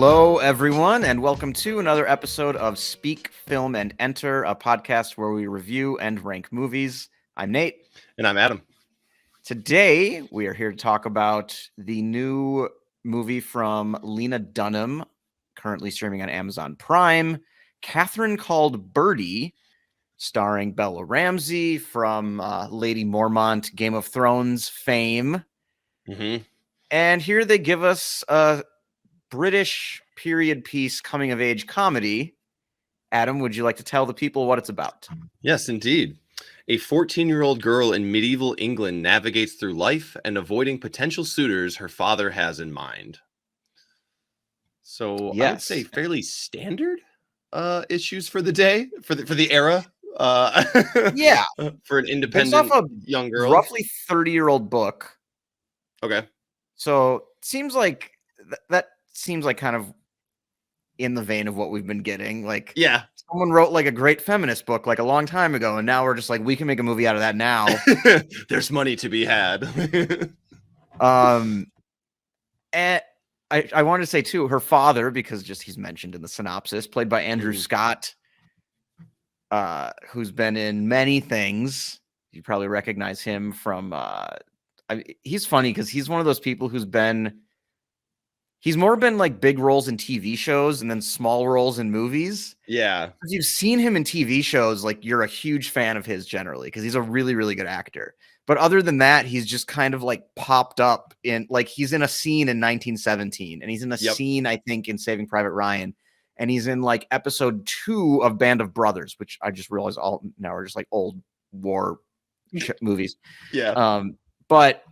Hello, everyone, and welcome to another episode of Speak, Film, and Enter, a podcast where we review and rank movies. I'm Nate. And I'm Adam. Today, we are here to talk about the new movie from Lena Dunham, currently streaming on Amazon Prime, Catherine Called Birdy, starring Bella Ramsey from Lady Mormont, Game of Thrones fame. Mm-hmm. And here they give us a British period piece coming of age comedy. Adam, would you like to tell the people what it's about? Yes, indeed. A 14-year-old girl in medieval England navigates through life and avoiding potential suitors her father has in mind. So I would say fairly standard issues for the day, for the era. Yeah. For an independent young girl. Roughly 30-year-old book. Okay. So it seems like that seems like kind of in the vein of what we've been getting. Like, yeah, someone wrote like a great feminist book like a long time ago, and now we're just like, we can make a movie out of that now. There's money to be had. And I wanted to say too, her father, because just he's mentioned in the synopsis, played by Andrew Scott, who's been in many things. You probably recognize him from he's funny because he's one of those people he's more been like big roles in TV shows and then small roles in movies. Yeah. If you've seen him in TV shows, like, you're a huge fan of his generally because he's a really, really good actor. But other than that, he's just kind of like popped up in, like, he's in a scene in 1917 and he's in a scene, I think, in Saving Private Ryan. And he's in like episode 2 of Band of Brothers, which I just realized all now are just like old war movies. Yeah. But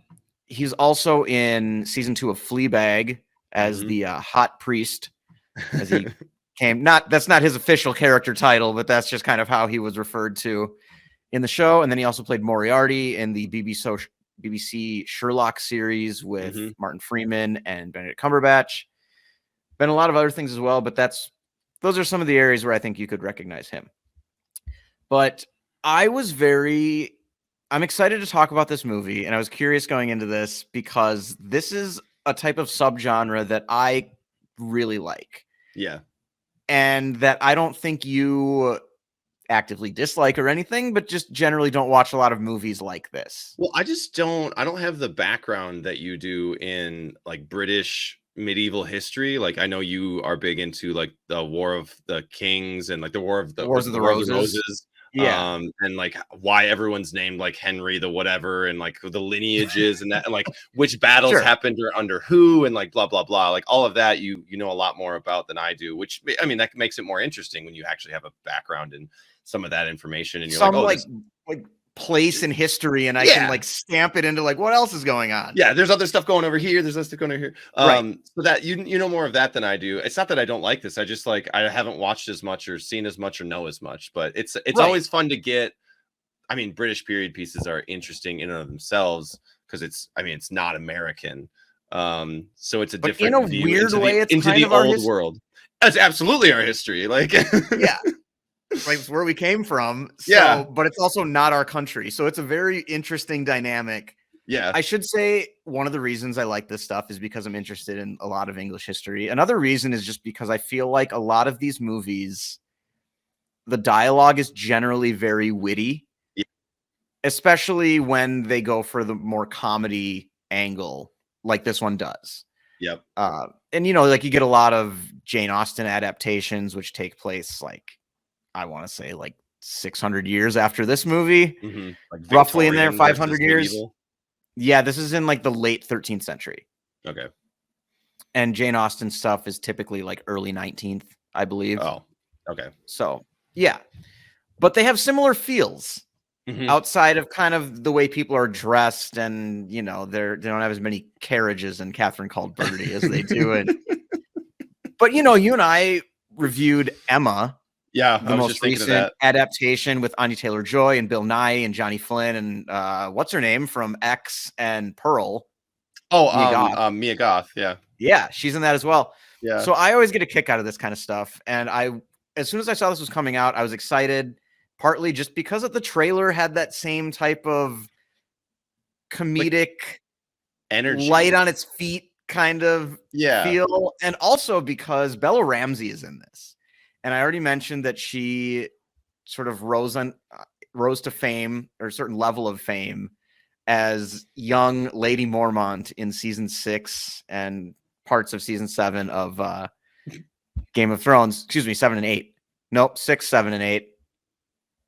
he's also in season 2 of Fleabag as the hot priest, as he came. That's not his official character title, but that's just kind of how he was referred to in the show. And then he also played Moriarty in the BBC Sherlock series with Martin Freeman and Benedict Cumberbatch. Been a lot of other things as well, but those are some of the areas where I think you could recognize him. But I'm excited to talk about this movie, and I was curious going into this because this is a type of subgenre that I really like. Yeah. And that I don't think you actively dislike or anything, but just generally don't watch a lot of movies like this. Well, I don't have the background that you do in like British medieval history. Like, I know you are big into like the War of the Kings and like the Wars of the Roses. Yeah. And like why everyone's named like Henry the whatever, and like the lineages and that, and like which battles happened or under who, and like blah blah blah, like all of that you know a lot more about than I do, which I mean that makes it more interesting when you actually have a background in some of that information and you're some like, like place in history, and I can like stamp it into like what else is going on. Yeah, there's other stuff going over here. There's other stuff going over here. So that you know more of that than I do. It's not that I don't like this. I just like I haven't watched as much or seen as much or know as much. But it's always fun to get. I mean, British period pieces are interesting in and of themselves because it's not American. So it's a different in a view weird way. It's into kind the of old world. That's absolutely our history. Like yeah. Like, it's where we came from. So, but it's also not our country. So it's a very interesting dynamic. Yeah. I should say one of the reasons I like this stuff is because I'm interested in a lot of English history. Another reason is just because I feel like a lot of these movies, the dialogue is generally very witty, especially when they go for the more comedy angle like this one does. Yep. And, you know, like you get a lot of Jane Austen adaptations, which take place like, I want to say like 600 years after this movie, like roughly in there, 500 years. Medieval. Yeah, this is in like the late 13th century. Okay. And Jane Austen stuff is typically like early 19th, I believe. Oh, okay. So, yeah. But they have similar feels outside of kind of the way people are dressed, and, you know, they don't have as many carriages in Catherine Called Birdy as they do in. But, you know, you and I reviewed Emma. Yeah, the most recent adaptation with Anya Taylor-Joy and Bill Nighy and Johnny Flynn and what's her name from X and Pearl? Oh, Mia Goth. Yeah, she's in that as well. Yeah. So I always get a kick out of this kind of stuff, and as soon as I saw this was coming out, I was excited. Partly just because of the trailer had that same type of comedic energy, light on its feet kind of feel, and also because Bella Ramsey is in this. And I already mentioned that she sort of rose to fame, or a certain level of fame, as young Lady Mormont in season 6 and parts of season 7 of Game of Thrones. Excuse me, 7 and 8. Nope, 6, 7, and 8.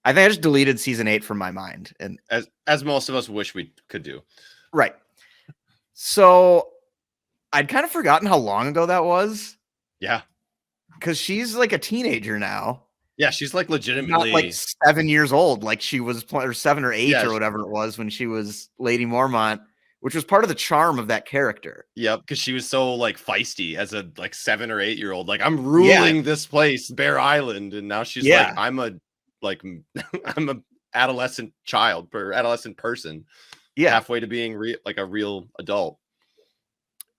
I think I just deleted season 8 from my mind, and as most of us wish we could do. Right. So I'd kind of forgotten how long ago that was. Yeah, because she's like a teenager now. Yeah, she's like legitimately not like 7 years old, like she was, or 7 or 8 or whatever it was when she was Lady Mormont, which was part of the charm of that character. Yep, because she was so like feisty as a like 7 or 8 year old. Like, I'm ruling this place, Bear Island, and now she's like, I'm a adolescent child or adolescent person. Yeah, halfway to being like a real adult.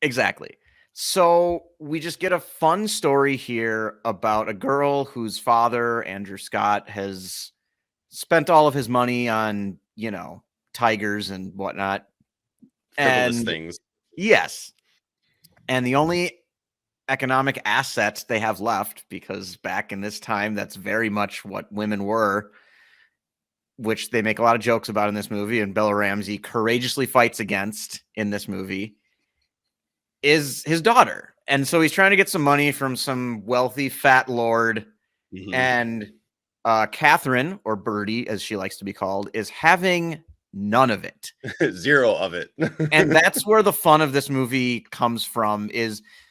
Exactly. So we just get a fun story here about a girl whose father, Andrew Scott, has spent all of his money on, tigers and whatnot. Frivolous things. Yes. And the only economic assets they have left, because back in this time, that's very much what women were, which they make a lot of jokes about in this movie, and Bella Ramsey courageously fights against in this movie, is his daughter. And so he's trying to get some money from some wealthy fat lord. Mm-hmm. And Catherine, or Birdy, as she likes to be called, is having none of it. Zero of it. And that's where the fun of this movie comes from.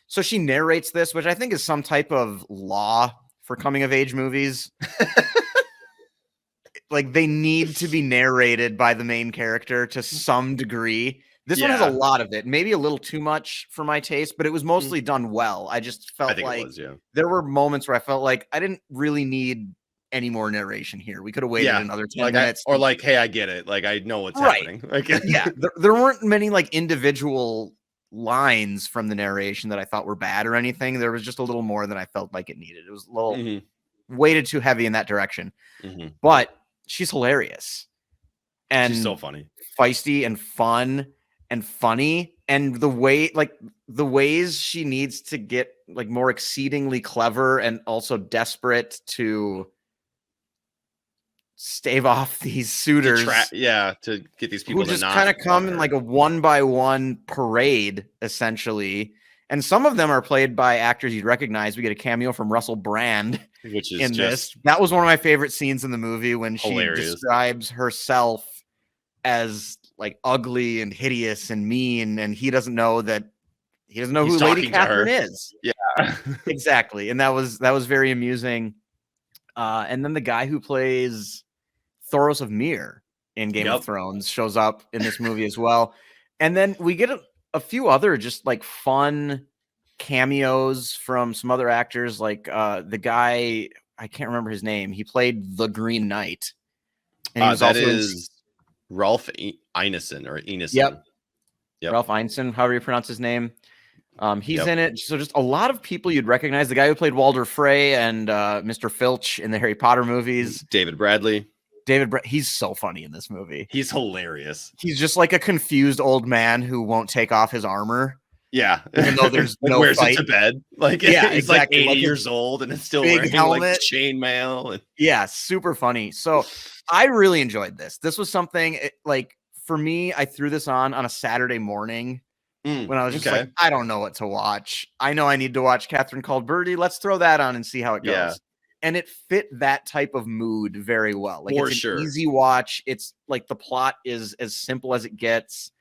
So she narrates this, which I think is some type of law for coming of age movies. Like, they need to be narrated by the main character to some degree. This one has a lot of it, maybe a little too much for my taste, but it was mostly done well. I just felt like there were moments where I felt like I didn't really need any more narration here. We could have waited another 10 minutes. Hey, I get it. Like, I know what's happening. Like, there weren't many like individual lines from the narration that I thought were bad or anything. There was just a little more than I felt like it needed. It was a little weighted too heavy in that direction. But she's hilarious. And she's so funny, feisty, and fun and funny. And the ways she needs to get like more exceedingly clever and also desperate to stave off these suitors. To get these people who just kind of come in like a 1-by-1 parade, essentially. And some of them are played by actors you'd recognize. We get a cameo from Russell Brand, which is in this. That was one of my favorite scenes in the movie, when hilarious. She describes herself as like ugly and hideous and mean, and he doesn't know who Lady Catherine is. Yeah, exactly. And that was very amusing. And then the guy who plays Thoros of Myr in Game of Thrones shows up in this movie as well. And then we get a few other just like fun cameos from some other actors, like the guy, I can't remember his name. He played the Green Knight. And he was also Ralph Ineson or Ineson. Yep. Ralph Ineson, however you pronounce his name. He's in it. So just a lot of people you'd recognize. The guy who played Walder Frey and Mr. Filch in the Harry Potter movies. David Bradley. He's so funny in this movie. He's hilarious. He's just like a confused old man who won't take off his armor. Yeah. Even though there's no wears fight. it to bed. Like, he's like 80 years old and it's still wearing helmet. Like chainmail. And... Yeah, super funny. So I really enjoyed this. This was something like, for me, I threw this on a Saturday morning when I was just like, I don't know what to watch. I know I need to watch Catherine Called Birdy. Let's throw that on and see how it goes. Yeah. And it fit that type of mood very well. Like, it's an easy watch. It's like the plot is as simple as it gets.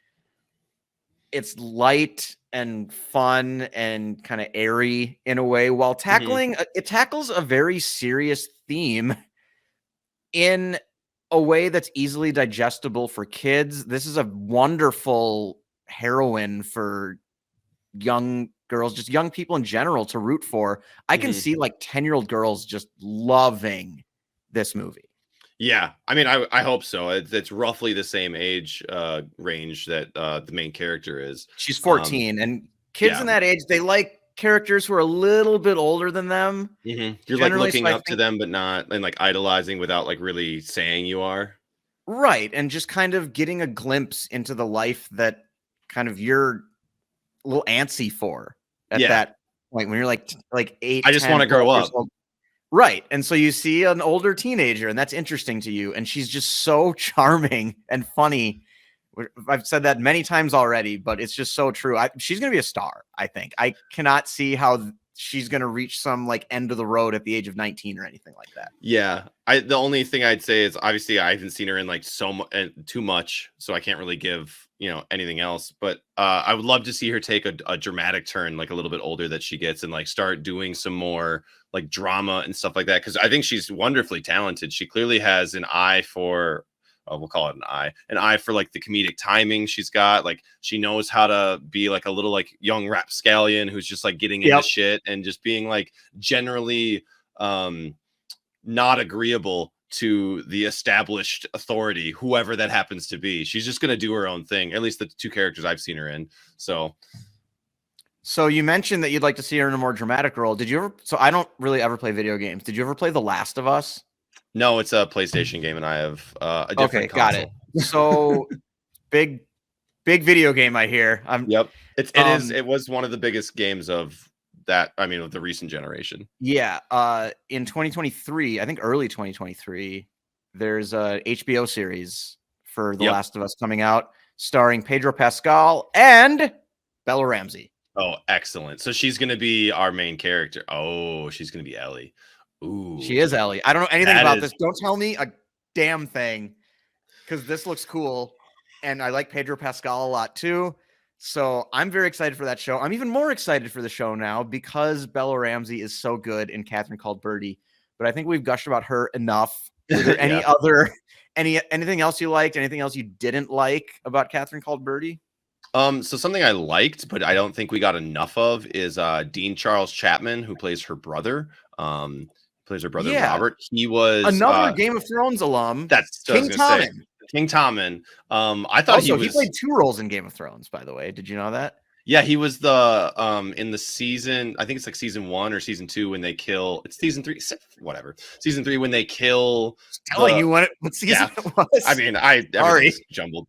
It's light and fun and kind of airy in a way, while it tackles a very serious theme in a way that's easily digestible for kids. This is a wonderful heroine for young girls, just young people in general, to root for. I can see like 10-year-old girls just loving this movie. Yeah, I mean, I hope so. It's roughly the same age range that the main character is. She's 14, and kids in that age, they like characters who are a little bit older than them. You're like looking up to them, but not, and like idolizing without like really saying you are. Right, and just kind of getting a glimpse into the life that kind of you're a little antsy for at that point when you're like 8. I just want to grow up. Right. And so you see an older teenager, and that's interesting to you. And she's just so charming and funny. I've said that many times already, but it's just so true. She's going to be a star, I think. I cannot see how she's going to reach some like end of the road at the age of 19 or anything like that. Yeah. The only thing I'd say is obviously I haven't seen her in like too much, so I can't really give, anything else, but I would love to see her take a dramatic turn, like a little bit older that she gets, and like start doing some more like drama and stuff like that. Cause I think she's wonderfully talented. She clearly has an eye for, we'll call it an eye for like the comedic timing she's got. Like she knows how to be like a little like young rapscallion who's just like getting into shit and just being like generally not agreeable to the established authority, whoever that happens to be. She's just going to do her own thing. At least the two characters I've seen her in. So you mentioned that you'd like to see her in a more dramatic role. Did you ever? So I don't really ever play video games. Did you ever play The Last of Us? No, it's a PlayStation game, and I have a different console. Got it. So big video game, I hear. Yep. It was one of the biggest games of that. I mean, of the recent generation. Yeah. In 2023, I think early 2023, there's a HBO series for The Last of Us coming out, starring Pedro Pascal and Bella Ramsey. Oh, excellent. So she's going to be our main character. Oh, she's going to be Ellie. Ooh. She is Ellie. I don't know anything about this. Don't tell me a damn thing, because this looks cool. And I like Pedro Pascal a lot too. So I'm very excited for that show. I'm even more excited for the show now because Bella Ramsey is so good in Catherine Called Birdy. But I think we've gushed about her enough. Were there anything else you liked? Anything else you didn't like about Catherine Called Birdy? So something I liked, but I don't think we got enough of, is Dean Charles Chapman, who plays her brother. Robert. He was another Game of Thrones alum. That's King Tommen. King Tommen. I thought he played 2 roles in Game of Thrones, by the way. Did you know that? Yeah, he was the in the season, I think it's like season 1 or season 2 when they kill. It's season 3, whatever. Season 3 when they kill. Telling you what season it was. I mean, everything's jumbled.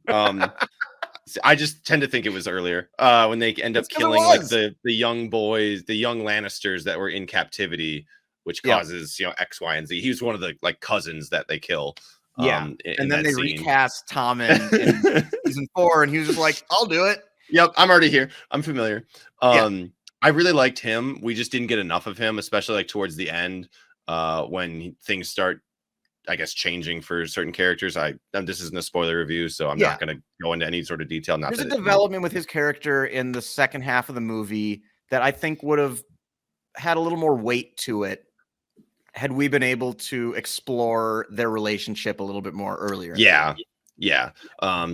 I just tend to think it was earlier when they end up killing like the young boys, the young Lannisters that were in captivity, which causes X, Y, and Z. He was one of the like cousins that they kill. And then they recast Tommen in season 4, and he was just like, "I'll do it." Yep, I'm already here. I'm familiar. I really liked him. We just didn't get enough of him, especially like towards the end when things start, I guess, changing for certain characters. This isn't a spoiler review, so I'm not going to go into any sort of detail. There's a development with his character in the second half of the movie that I think would have had a little more weight to it had we been able to explore their relationship a little bit more earlier. Yeah.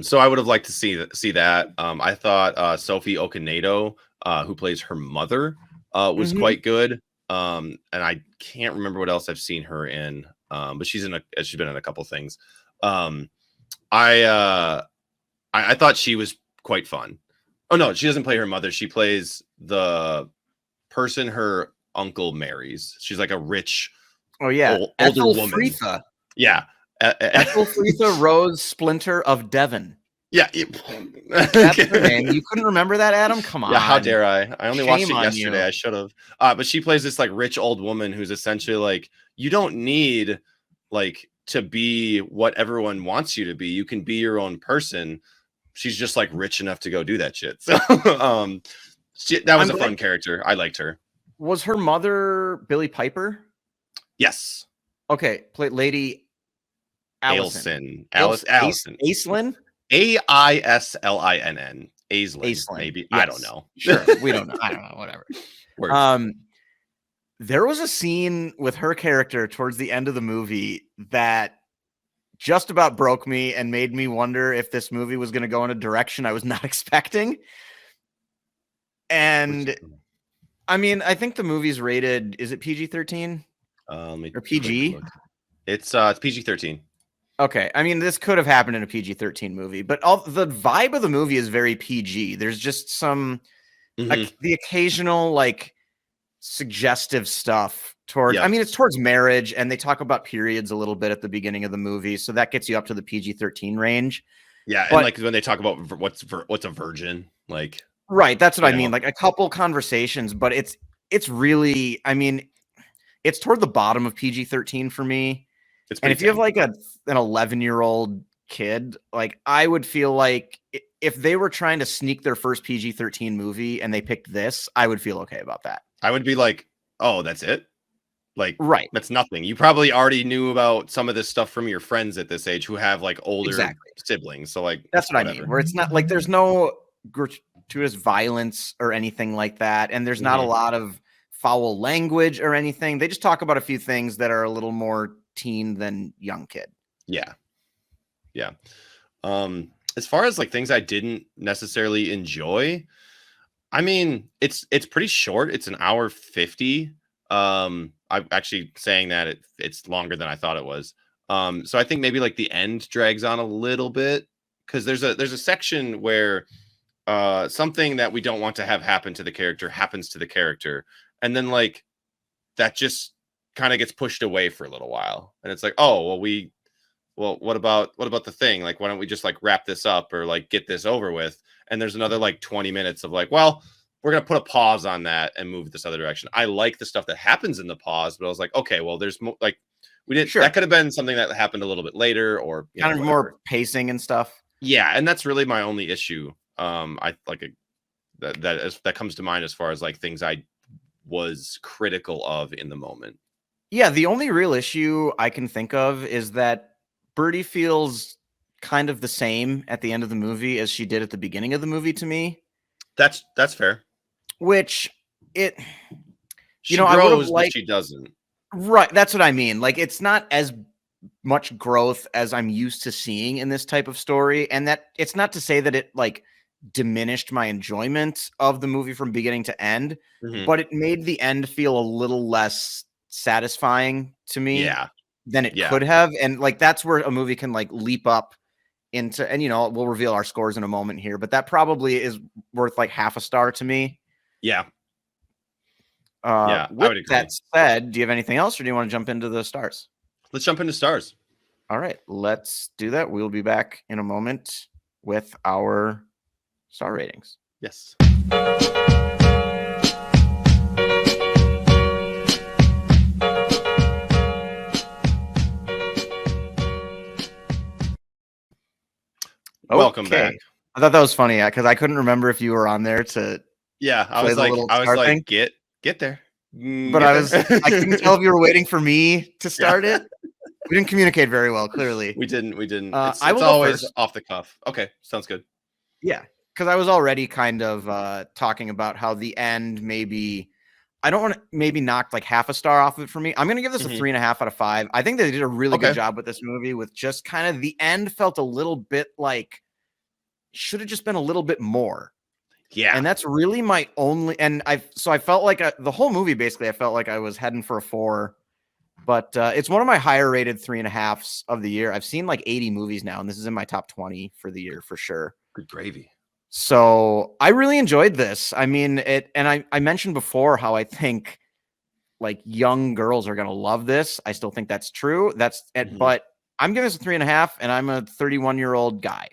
So I would have liked to see that. I thought Sophie Okonedo, who plays her mother, was quite good. And I can't remember what else I've seen her in. But she's been in a couple things. I thought she was quite fun. Oh no, she doesn't play her mother. She plays the person her uncle marries. She's like a rich, older woman. Fritha. Yeah, Ethel Fritha Rose Splinter of Devon. Yeah, that's her name. You couldn't remember that, Adam? Come on. Yeah, how dare I? I only watched it yesterday. I should have. But she plays this like rich old woman who's essentially like, you don't need like to be what everyone wants you to be. You can be your own person. She's just like rich enough to go do that shit. So that was a fun character. I liked her. Was her mother Billie Piper? Yes. Okay, played Lady Allison. Aislinn? Aislinn. Aislinn. Maybe. Yes. I don't know. Sure. We don't know. I don't know. Whatever. There was a scene with her character towards the end of the movie that just about broke me and made me wonder if this movie was going to go in a direction I was not expecting. And I mean, I think the movie's rated, is it PG-13? Or PG? It's PG-13. Okay. I mean, this could have happened in a PG-13 movie, but the vibe of the movie is very PG. There's just some the occasional like suggestive stuff toward I mean, it's towards marriage, and they talk about periods a little bit at the beginning of the movie, so that gets you up to the PG-13 range. Yeah, but, and like when they talk about what's a virgin, like Right, that's what I mean. Like a couple conversations, but it's really, I mean, it's toward the bottom of PG-13 for me. And if you have like an 11-year-old kid, like I would feel like if they were trying to sneak their first PG-13 movie and they picked this, I would feel okay about that. I would be like, oh, that's it? Like, right. That's nothing. You probably already knew about some of this stuff from your friends at this age who have like older siblings. So like, that's what I mean, where it's not like there's no gratuitous violence or anything like that. And there's not a lot of foul language or anything. They just talk about a few things that are a little more teen than young kid. Yeah. Yeah. As far as like things I didn't necessarily enjoy, I mean, it's pretty short. It's an hour 50. I'm actually saying that it's longer than I thought it was. So I think maybe like the end drags on a little bit because there's a section where something that we don't want to have happen to the character happens to the character, and then like that just kind of gets pushed away for a little while, and it's like, oh well, what about the thing? Like, why don't we just like wrap this up or like get this over with? And there's another like 20 minutes of like, well, we're going to put a pause on that and move this other direction. I like the stuff that happens in the pause, but I was like, okay, well, there's like, we didn't, that could have been something that happened a little bit later or kind of more pacing and stuff. Yeah. And that's really my only issue. I like that comes to mind as far as like things I was critical of in the moment. Yeah. The only real issue I can think of is that Birdy feels kind of the same at the end of the movie as she did at the beginning of the movie to me. That's fair. Which she grows, but she doesn't. Right. That's what I mean. Like, it's not as much growth as I'm used to seeing in this type of story. And that it's not to say that it like diminished my enjoyment of the movie from beginning to end, but it made the end feel a little less satisfying to me. Yeah. Than it could have. And like, that's where a movie can like leap up into, and we'll reveal our scores in a moment here, but that probably is worth like half a star to me. Yeah. I would agree. That said, do you have anything else or do you want to jump into the stars? Let's jump into stars. All right, let's do that. We'll be back in a moment with our star ratings. Yes. Welcome back. I thought that was funny because I couldn't remember if you were on there to. Yeah, I was like, get there. But I couldn't tell if you were waiting for me to start it. We didn't communicate very well, clearly. We didn't. It's I will always off the cuff. Okay, sounds good. Yeah, because I was already kind of talking about how the end maybe. I don't want to maybe knock like half a star off of it for me. I'm going to give this a 3.5 out of 5. I think they did a really good job with this movie with just kind of the end felt a little bit like should have just been a little bit more. Yeah. And that's really my only, and I felt like the whole movie, basically, I felt like I was heading for a 4, but it's one of my higher rated 3.5s of the year. I've seen like 80 movies now, and this is in my top 20 for the year for sure. Good gravy. So I really enjoyed this. I mean, and I mentioned before how I think like young girls are going to love this. I still think that's true. That's it, but I'm giving this a 3.5 and I'm a 31-year-old guy.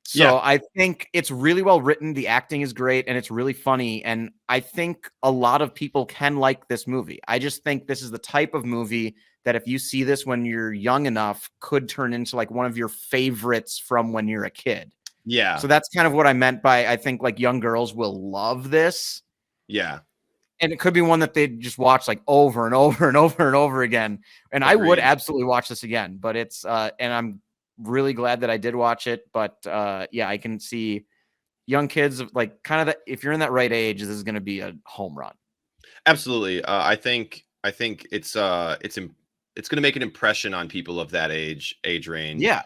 So I think it's really well written. The acting is great and it's really funny. And I think a lot of people can like this movie. I just think this is the type of movie that if you see this when you're young enough could turn into like one of your favorites from when you're a kid. Yeah. So that's kind of what I meant by I think like young girls will love this. Yeah. And it could be one that they just watch like over and over and over and over again. And Agreed. I would absolutely watch this again, but it's and I'm really glad that I did watch it. But yeah, I can see young kids like kind of that if you're in that right age, this is going to be a home run. Absolutely. I think it's going to make an impression on people of that age range. Yeah.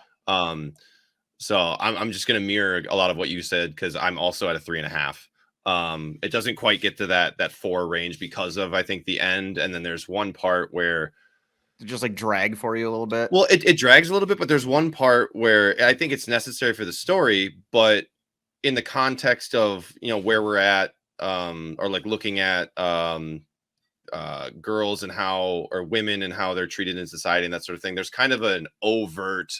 So I'm just going to mirror a lot of what you said because I'm also at a 3.5. It doesn't quite get to that 4 range because of I think the end, and then there's one part where it just like drag for you a little bit. Well, it drags a little bit, but there's one part where I think it's necessary for the story, but in the context of where we're at, or like looking at girls and how or women and how they're treated in society and that sort of thing. There's kind of an overt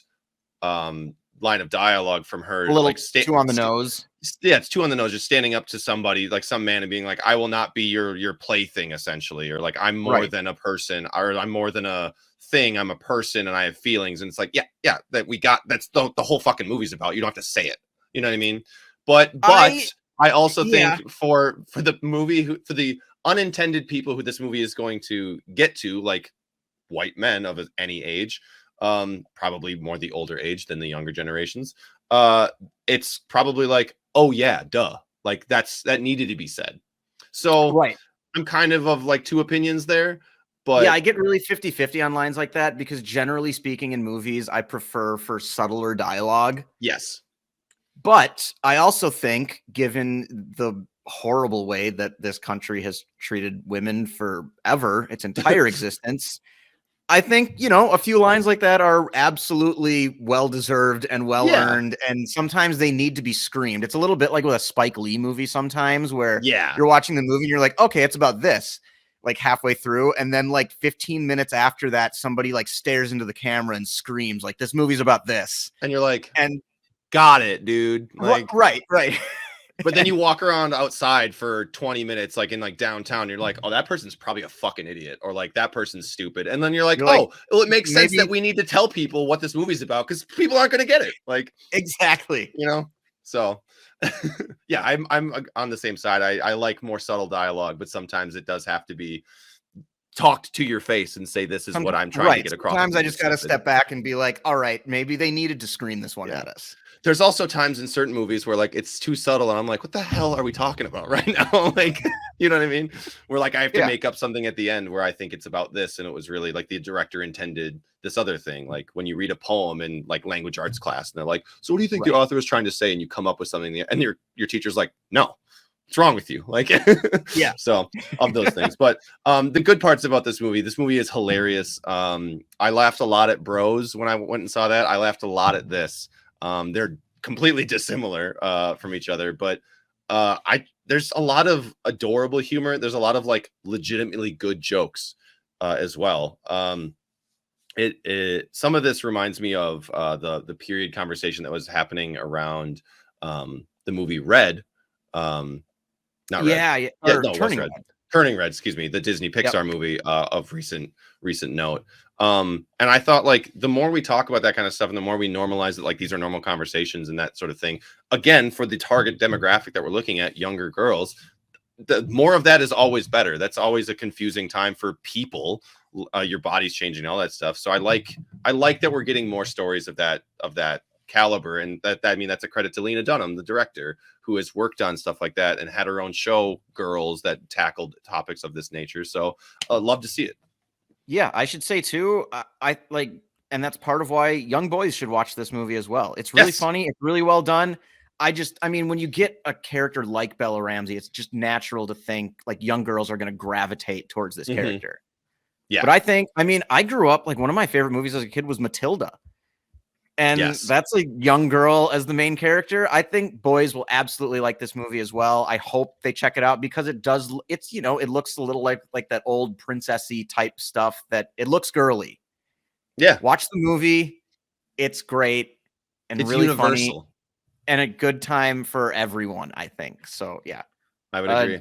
line of dialogue from her, a little like too on the nose. Yeah, it's too on the nose. Just standing up to somebody, like some man, and being like, "I will not be your plaything," essentially, or like, "I'm more Right. than a person," or "I'm more than a thing. I'm a person, and I have feelings." And it's like, yeah, that we got. That's the whole fucking movie's about. You don't have to say it. You know what I mean? But I I also yeah. think for the movie, for the unintended people who this movie is going to get to, like white men of any age, probably more the older age than the younger generations, it's probably like, oh yeah, duh, like that needed to be said. So Right. I'm kind of like two opinions there, Yeah, but I get really 50-50 on lines like that because generally speaking in movies, I prefer for subtler dialogue. yes. But I also think, given the horrible way that this country has treated women forever, its entire existence, I think, a few lines like that are absolutely well-deserved and Yeah, well-earned, and sometimes they need to be screamed. It's a little bit like with a Spike Lee movie sometimes where yeah. you're watching the movie and you're like, "Okay, it's about this," like halfway through, and then like 15 minutes after that, somebody like stares into the camera and screams like, "This movie's about this." And you're like, And got it, dude. Like, right, right. but then you walk around outside for 20 minutes, like in like downtown, you're like, oh, that person's probably a fucking idiot, or like that person's stupid. And then you're like, You're like, oh, well, it makes sense that maybe we need to tell people what this movie's about because people aren't going to get it. Like, exactly. So yeah, I'm on the same side. I like more subtle dialogue, but sometimes it does have to be talked to your face and say, this is what I'm trying to Right. get across. Sometimes To I you, just got to stupid. step back and be like, all right, maybe they needed to scream this one Yeah. at us. There's also times in certain movies where like it's too subtle and I'm like, what the hell are we talking about right now? Like, you know what I mean? Where like I have to Yeah. make up something at the end where I think it's about this and it was really like the director intended this other thing. Like when you read a poem in like language arts class and they're like, so what do you think the author was trying to say? And you come up with something and your teacher's like, no, what's wrong with you? Like, Yeah. So of those things. But the good parts about this movie is hilarious. I laughed a lot at Bros when I went and saw that. I laughed a lot at this. They're completely dissimilar from each other, but there's a lot of adorable humor. There's a lot of like legitimately good jokes as well. Some of this reminds me of the period conversation that was happening around the movie Red. Not Red. Yeah. Yeah, Or no, it was Turning Red. Red. Turning Red, excuse me, the Disney Yep. Pixar movie of recent note. And I thought like the more we talk about that kind of stuff and the more we normalize it, like these are normal conversations and that sort of thing, again, for the target demographic that we're looking at, younger girls, the more of that is always better. That's always a confusing time for people. Your body's changing, all that stuff. So I like that we're getting more stories of that caliber, and I mean that's a credit to Lena Dunham, the director, who has worked on stuff like that and had her own show, Girls, that tackled topics of this nature. So love to see it. Yeah, I should say too. I like, and that's part of why young boys should watch this movie as well. It's really Yes. funny. It's really well done. I mean, when you get a character like Bella Ramsey, it's just natural to think like young girls are going to gravitate towards this character. Yeah. But I mean, I grew up like one of my favorite movies as a kid was Matilda. And that's a young girl as the main character. I think boys will absolutely like this movie as well. I hope they check it out because it looks a little like that old princessy type stuff that it looks girly. Yeah. Watch the movie. It's great and It's really universal. funny and a good time for everyone, I think. So yeah. I would agree.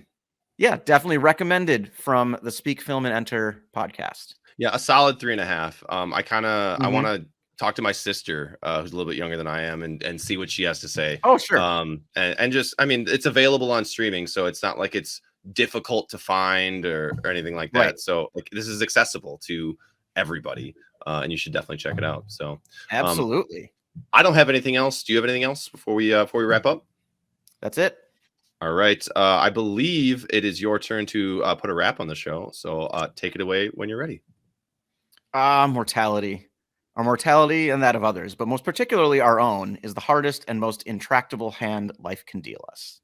Yeah, definitely recommended from the Speak Film and Enter podcast. Yeah, a solid 3.5. I want to talk to my sister, who's a little bit younger than I am, and see what she has to say. Oh, sure. And just, I mean, it's available on streaming, so it's not like it's difficult to find or anything like that. Right. So like this is accessible to everybody, and you should definitely check it out. So absolutely. I don't have anything else. Do you have anything else before we wrap up? That's it. All right. I believe it is your turn to put a wrap on the show. So take it away when you're ready. Mortality. Our mortality and that of others, but most particularly our own, is the hardest and most intractable hand life can deal us.